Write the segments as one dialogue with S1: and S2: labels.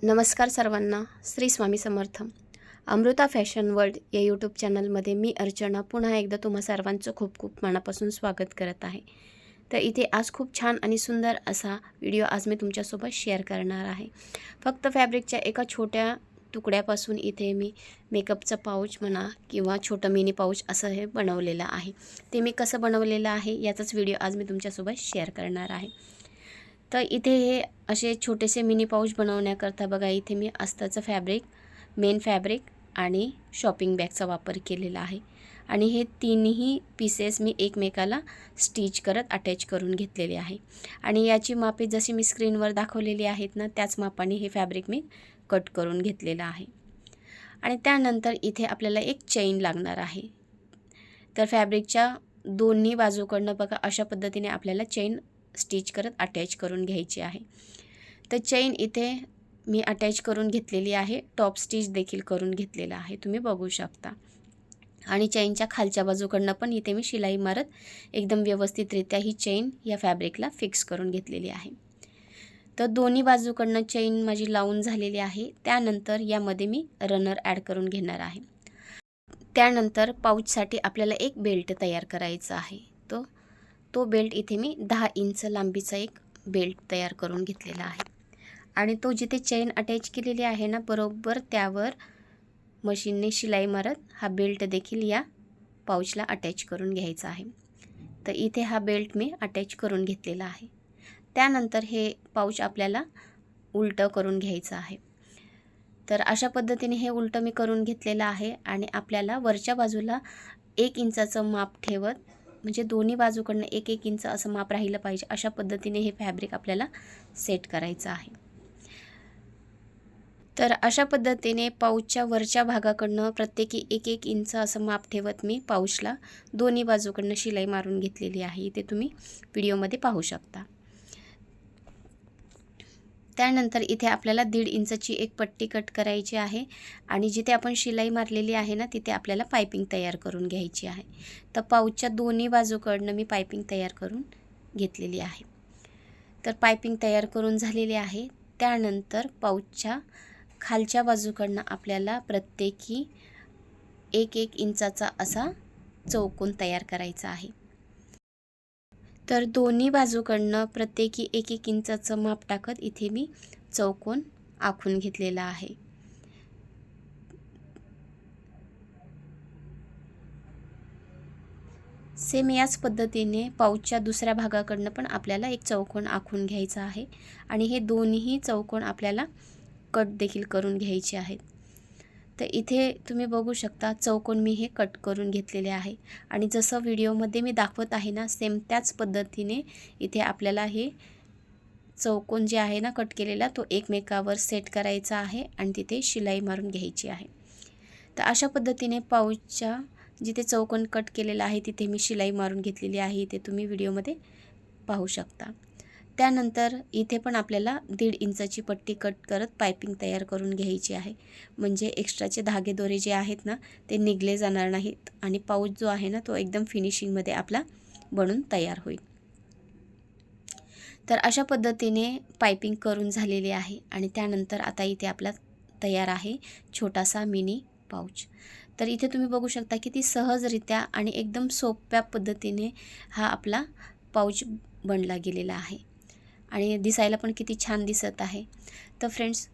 S1: नमस्कार सर्वांना, श्री स्वामी समर्थ. Amruta fashion world या यूट्यूब चॅनलमध्ये मी अर्चना पुन्हा एकदा तुम्हा सर्वांचं खूप खूप मनापासून स्वागत करत आहे. तर इथे आज खूप छान आणि सुंदर असा व्हिडिओ आज मी तुमच्यासोबत शेअर करणार आहे. फक्त फॅब्रिकच्या एका छोट्या तुकड्यापासून इथे मी मेकअपचं पाऊच म्हणा किंवा छोटं मिनी पाऊच असं हे बनवलेलं आहे. ते मी कसं बनवलेलं आहे याचाच व्हिडिओ आज मी तुमच्यासोबत शेअर करणार आहे. तर इथे हे असे छोटेसे मिनी पाऊच बनवण्याकरता बघा इथे मी अस्ताचं फॅब्रिक, मेन फॅब्रिक आणि शॉपिंग बॅगचा वापर केलेला आहे. आणि हे तिन्ही पीसेस मी एकमेकाला स्टिच करत अटॅच करून घेतलेले आहे. आणि याची मापे जशी मी स्क्रीनवर दाखवलेली आहेत ना, त्याच मापाने हे फॅब्रिक मी कट करून घेतलेलं आहे. आणि त्यानंतर इथे आपल्याला एक चेन लागणार आहे. तर फॅब्रिकच्या दोन्ही बाजूकडनं बघा अशा पद्धतीने आपल्याला चेन स्टिच करत अटॅच करून घ्यायची आहे. तर चेन इथे मी अटॅच करून घेतलेली आहे. टॉप स्टिच देखील करून घेतलेला आहे, तुम्ही बघू शकता. आणि चेनच्या खालच्या बाजूकडनं पण इथे मी शिलाई मारत एकदम व्यवस्थितरित्या ही चेन या फॅब्रिकला फिक्स करून घेतलेली आहे. तर दोन्ही बाजूकडनं चेन माझी लावून झालेली आहे. त्यानंतर यामध्ये मी रनर ॲड करून घेणार आहे. त्यानंतर पाऊचसाठी आपल्याला एक बेल्ट तयार करायचा आहे. तो बेल्ट इथे मी 10 इंच लांबीचा एक बेल्ट तयार करून घेतलेला आहे. आणि तो जिथे चेन अटॅच केलेली आहे ना, बरोबर त्यावर मशीनने शिलाई मारत हा बेल्ट देखील या पाऊचला अटॅच करून घ्यायचा आहे. तर इथे हा बेल्ट मी अटॅच करून घेतलेला आहे. त्यानंतर हे पाऊच आपल्याला उलटं करून घ्यायचं आहे. तर अशा पद्धतीने हे उलटं मी करून घेतलेलं आहे. आणि आपल्याला वरच्या बाजूला 1 इंचाचं माप ठेवत, म्हणजे दोन्ही बाजूकडनं 1-1 इंच असं माप राहिलं पाहिजे, अशा पद्धतीने हे फॅब्रिक आपल्याला सेट करायचं आहे. तर अशा पद्धतीने पाऊचच्या वरच्या भागाकडनं प्रत्येकी 1-1 इंच असं माप ठेवत मी पाऊचला दोन्ही बाजूकडनं शिलाई मारून घेतलेली आहे. इथे तुम्ही व्हिडिओमध्ये पाहू शकता. त्यानंतर इथे आपल्याला 1.5 इंचची एक पट्टी कट करायची आहे. आणि जिथे आपण शिलाई मारलेली आहे ना, तिथे आपल्याला पायपिंग तयार करून घ्यायची आहे. तर पाऊचच्या दोन्ही बाजूकडनं मी पायपिंग तयार करून घेतलेली आहे. तर पायपिंग तयार करून झालेली आहे. त्यानंतर पाऊचच्या खालच्या बाजूकडनं आपल्याला प्रत्येकी 1-1 इंचाचा असा चौकोन तयार करायचा आहे. तर दोन्ही बाजूकडनं प्रत्येकी 1-1 इंचाचं माप टाकत इथे मी चौकोन आखून घेतलेला आहे. सेम याच पद्धतीने पाऊचच्या दुसऱ्या भागाकडनं पण आपल्याला एक चौकोन आखून घ्यायचा आहे. आणि हे दोन्ही चौकोन आपल्याला कट देखील करून घ्यायचे आहेत. तर इथे तुम्ही बघू शकता चौकोन मी हे कट करून घेतलेले आहे. आणि जसं व्हिडिओमध्ये मी दाखवत आहे ना, सेम त्याच पद्धतीने इथे आपल्याला हे चौकोन जे आहे ना कट केलेला, तो एकमेकावर सेट करायचा आहे आणि तिथे शिलाई मारून घ्यायची आहे. तर अशा पद्धतीने पाऊचच्या जिथे चौकोन कट केलेला आहे तिथे मी शिलाई मारून घेतलेली आहे. इथे तुम्ही व्हिडिओमध्ये पाहू शकता. त्यानंतर इथे पण आपल्याला 1.5 इंचाची पट्टी कट करत पायपिंग तयार करून घ्यायची आहे. म्हणजे एक्स्ट्राचे धागे दोरे जे आहेत ना, ते निघले जाणार नाहीत आणि पाऊच जो आहे ना, तो एकदम फिनिशिंगमध्ये आपला बनून तयार होईल. तर अशा पद्धतीने पायपिंग करून झालेली आहे. आणि त्यानंतर आता इथे आपला तयार आहे छोटासा मिनी पाऊच. तर इथे तुम्ही बघू शकता किती सहजरित्या आणि एकदम सोप्या पद्धतीने हा आपला पाऊच बनला गेलेला आहे. आणि दिसायला पण किती छान दिसत आहे. तर फ्रेंड्स,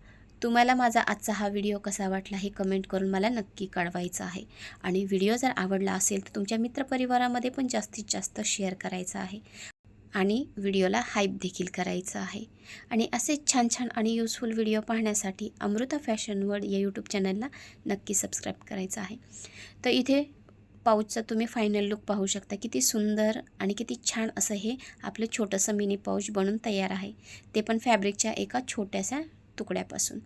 S1: तुम्हाला माझा आजचा हा व्हिडिओ कसा वाटला हे कमेंट करून मला नक्की कळवायचं आहे. आणि व्हिडिओ जर आवडला असेल तर तुमच्या मित्रपरिवारामध्ये पण जास्तीत जास्त शेअर करायचा आहे. आणि व्हिडिओला हाईप देखील करायचं आहे. आणि असेच छान छान आणि यूजफुल व्हिडिओ पाहण्यासाठी अमृता फॅशन वर्ल्ड या यूट्यूब चॅनलला नक्की सबस्क्राईब करायचं आहे. तर इथे पाऊचचा तुम्ही फायनल लुक पाहू शकता. किती सुंदर आणि किती छान असं हे आपलं छोटंसं मिनी पाऊच बनून तयार आहे, ते पण फॅब्रिकच्या एका छोट्याशा तुकड्यापासून.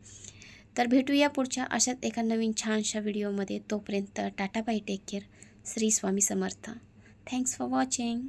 S1: तर भेटूया पुढच्या अशाच एका नवीन छानशा व्हिडिओमध्ये. तोपर्यंत tata bye, take care, Shri Swami Samarth. Thanks for watching.